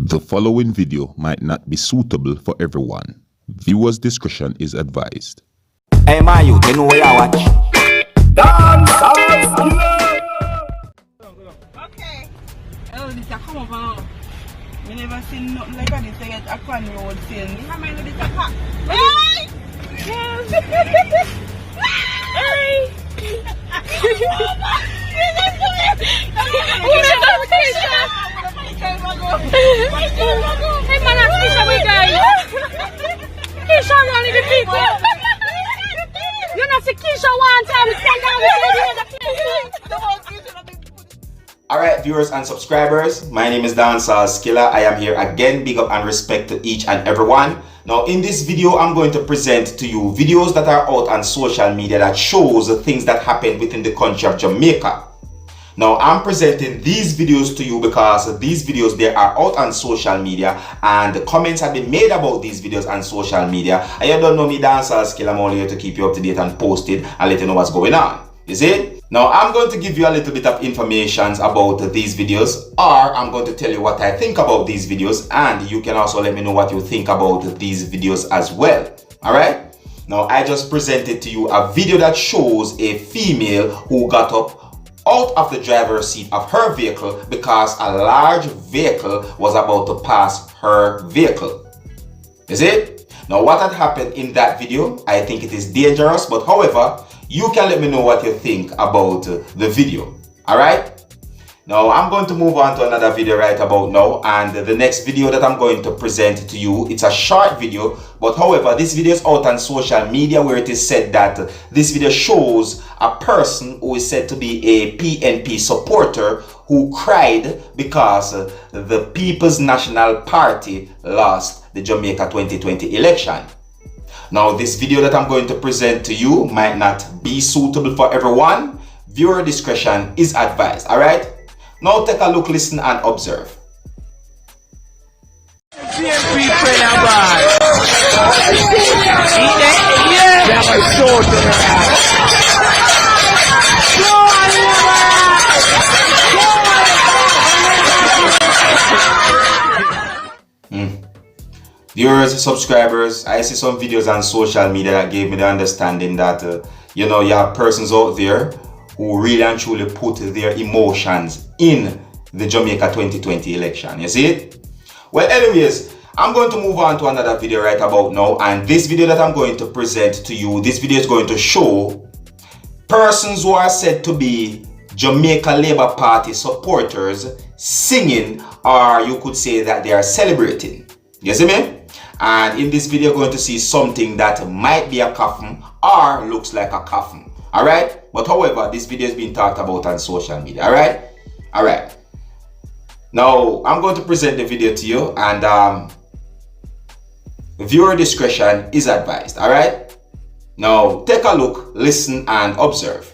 The following video might not be suitable for everyone. Viewers' discretion is advised. Hey, my youth, you know where I watch? Dancehall. Okay. Oh, this a come over. We never seen nothing like this. I get a can road saying, how many of this a pack? Hey! Hey! Hey, man, that's Kisha we guys. Kisha only the people. You know, see Kisha one time, stand down with the Alright, viewers and subscribers, my name is seriousskilla. I am here again. Big up and respect to each and everyone. Now, in this video, I'm going to present to you videos that are out on social media that shows the things that happen within the country of Jamaica. Now, I'm presenting these videos to you because these videos, they are out on social media and the comments have been made about these videos on social media. And you don't know me, seriousskilla. I'm only here to keep you up to date and posted and let you know what's going on. You see? Now, I'm going to give you a little bit of information about these videos, or I'm going to tell you what I think about these videos, and you can also let me know what you think about these videos as well. Alright? Now, I just presented to you a video that shows a female who got up out of the driver's seat of her vehicle because a large vehicle was about to pass her vehicle. You see? Now, what had happened in that video, I think it is dangerous, but however, you can let me know what you think about the video. Alright? Now, I'm going to move on to another video right about now, and the next video that I'm going to present to you, it's a short video, but however, this video is out on social media where it is said that this video shows a person who is said to be a PNP supporter who cried because the People's National Party lost the Jamaica 2020 election. Now, this video that I'm going to present to you might not be suitable for everyone. Viewer discretion is advised, alright? Now take a look, listen and observe. PNP Viewers, subscribers, I see some videos on social media that gave me the understanding that you know, you have persons out there who really and truly put their emotions in the Jamaica 2020 election. You see it? Well, anyways, I'm going to move on to another video right about now, and this video that I'm going to present to you, this video is going to show persons who are said to be Jamaica Labour Party supporters singing, or you could say that they are celebrating. You see me? And in this video, you're going to see something that might be a coffin or looks like a coffin. Alright? But however, this video is being talked about on social media. Alright? Alright. Now, I'm going to present the video to you, and viewer discretion is advised. Alright? Now, take a look, listen and observe.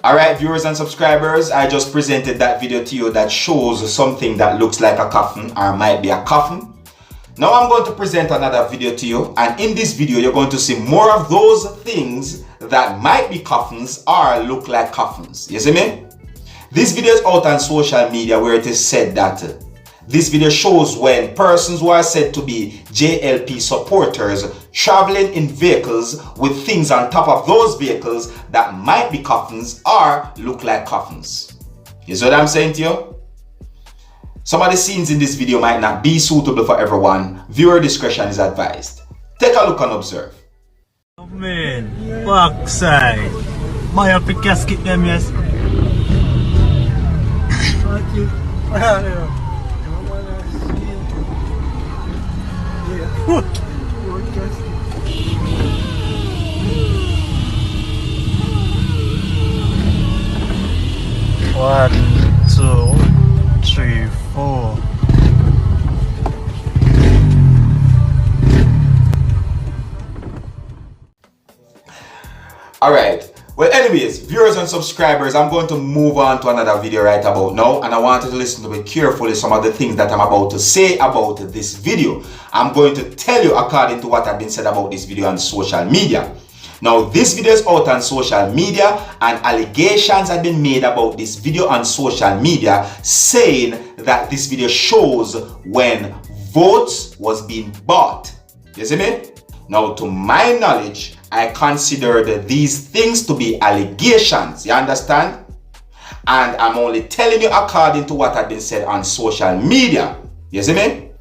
Alright, viewers and subscribers, I just presented that video to you that shows something that looks like a coffin or might be a coffin. Now I'm going to present another video to you, and in this video you're going to see more of those things that might be coffins or look like coffins. You see me? This video is out on social media where it is said that this video shows when persons who are said to be JLP supporters traveling in vehicles with things on top of those vehicles that might be coffins or look like coffins. You see what I'm saying to you? Some of the scenes in this video might not be suitable for everyone. Viewer discretion is advised. Take a look and observe. Man, backside. My happy casket them, yes. One, two, three, four. Alright. Well, anyways, viewers and subscribers, I'm going to move on to another video right about now, and I want you to listen to me carefully some of the things that I'm about to say about this video. I'm going to tell you according to what has been said about this video on social media. Now, this video is out on social media, and allegations have been made about this video on social media, saying that this video shows when votes was being bought. You see me? Now, to my knowledge, I considered these things to be allegations. You understand? And I'm only telling you according to what had been said on social media. You see me?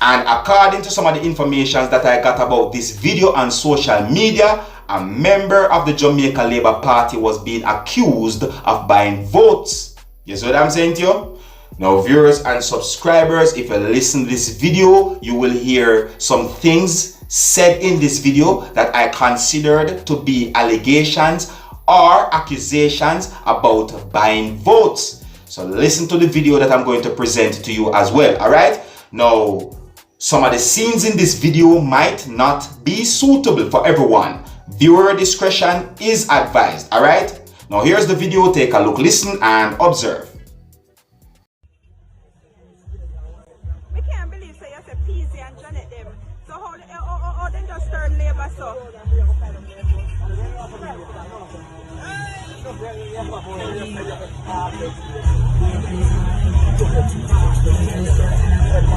And according to some of the information that I got about this video on social media, a member of the Jamaica Labour Party was being accused of buying votes. You see what I'm saying to you? Now, viewers and subscribers, if you listen to this video, you will hear some things said in this video that I considered to be allegations or accusations about buying votes. So listen to the video that I'm going to present to you as well. Alright? Now, some of the scenes in this video might not be suitable for everyone. Viewer discretion is advised. Alright? Now here's the video. Take a look, listen and observe.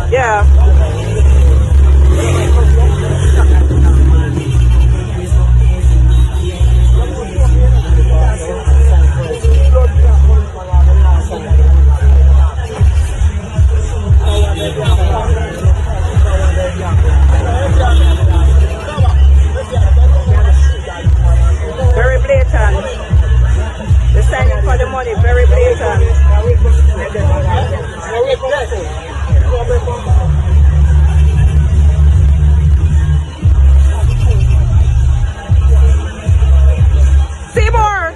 Yeah. Very blatant. They're signing for the money, very blatant. Seymour!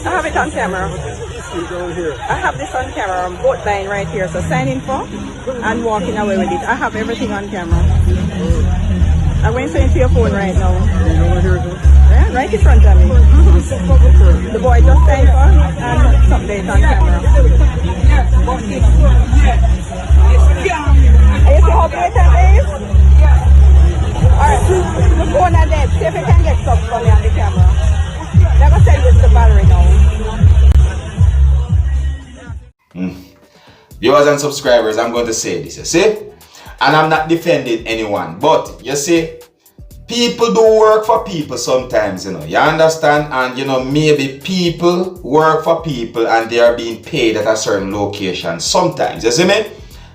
I have it on camera. I have this on camera. I'm both buying right here. So sign in for and walking away with it. I have everything on camera. I'm going to send it to your phone right now. Yeah, right in front of me. The boy just signed for and some date on camera. Are you see how blatant it is? Alright, the phone are dead. See if you can get some for me on the camera. Never send this to Valerie now. Viewers and subscribers, I'm going to say this, you see? And I'm not defending anyone, but you see, people do work for people sometimes, you know, you understand? And you know, maybe people work for people and they are being paid at a certain location sometimes, you see me?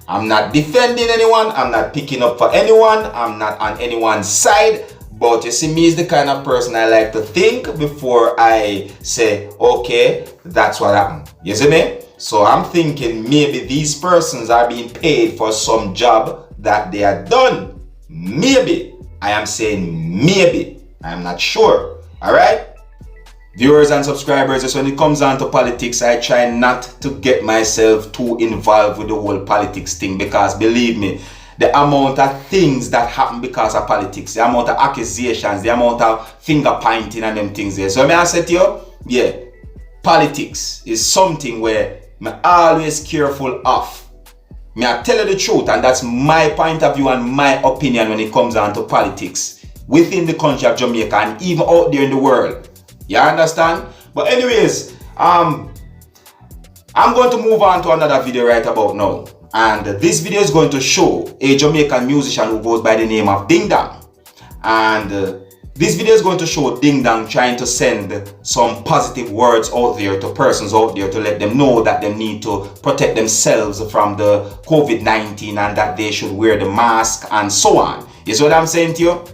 I'm not defending anyone, I'm not picking up for anyone, I'm not on anyone's side, but you see, me is the kind of person I like to think before I say, okay, that's what happened, you see me? So I'm thinking maybe these persons are being paid for some job that they are done. Maybe. I am saying maybe. I'm not sure. Alright? Viewers and subscribers, just when it comes down to politics, I try not to get myself too involved with the whole politics thing, because believe me, the amount of things that happen because of politics, the amount of accusations, the amount of finger pointing and them things there. So may I say to you, yeah, politics is something where I'm always careful of. May I tell you the truth, and that's my point of view and my opinion when it comes down to politics within the country of Jamaica and even out there in the world. You understand? But anyways, I'm going to move on to another video right about now. And this video is going to show a Jamaican musician who goes by the name of Ding Dong. And this video is going to show Ding Dong trying to send some positive words out there to persons out there to let them know that they need to protect themselves from the COVID-19 and that they should wear the mask and so on. You see what I'm saying to you?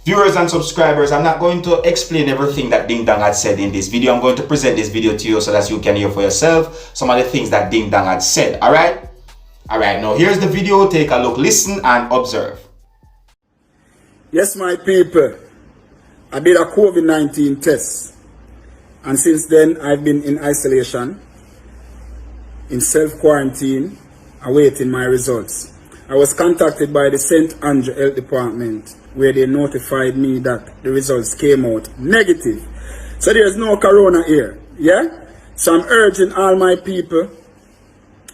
Viewers and subscribers, I'm not going to explain everything that Ding Dong had said in this video. I'm going to present this video to you so that you can hear for yourself some of the things that Ding Dong had said. Alright? Alright, now here's the video. Take a look, listen and observe. Yes, my people. I did a COVID-19 test, and since then I've been in isolation, in self-quarantine, awaiting my results. I was contacted by the St. Andrew Health Department where they notified me that the results came out negative. So there's no corona here, yeah? So I'm urging all my people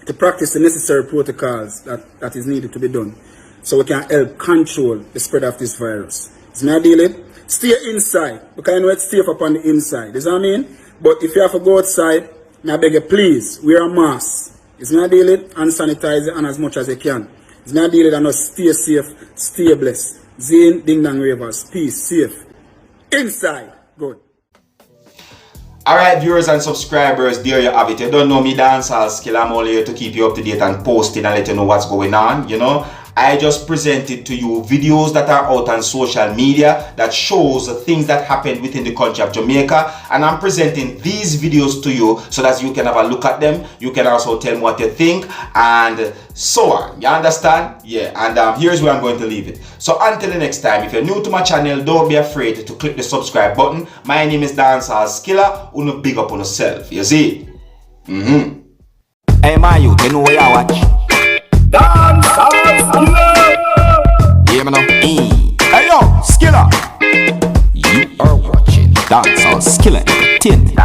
to practice the necessary protocols that is needed to be done so we can help control the spread of this virus. Is me a deal it? Stay inside, because I know it's safe up on the inside, is what I mean? But if you have to go outside, I beg you please, wear a mask. Is me a deal it? And sanitize it and as much as you can. Is me a deal it and just stay safe, stay blessed. Zane, ding dong ravers, peace, safe. Inside, good. Alright viewers and subscribers, there you have it. You don't know me, Dancehall Skilla. I'm only here to keep you up to date and posting and let you know what's going on, you know. I just presented to you videos that are out on social media that shows the things that happened within the country of Jamaica, and I'm presenting these videos to you so that you can have a look at them. You can also tell me what you think and so on. You understand? Yeah, and here's where I'm going to leave it. So until the next time, if you're new to my channel, don't be afraid to click the subscribe button. My name is Dancehall Skilla. Uno big up on yourself. You see? Hey, my youth, you know where you watch? Dancehall Skilla! Yeah, man. Hey, yo, Skilla! You are watching Dancehall Skilla Entertainment.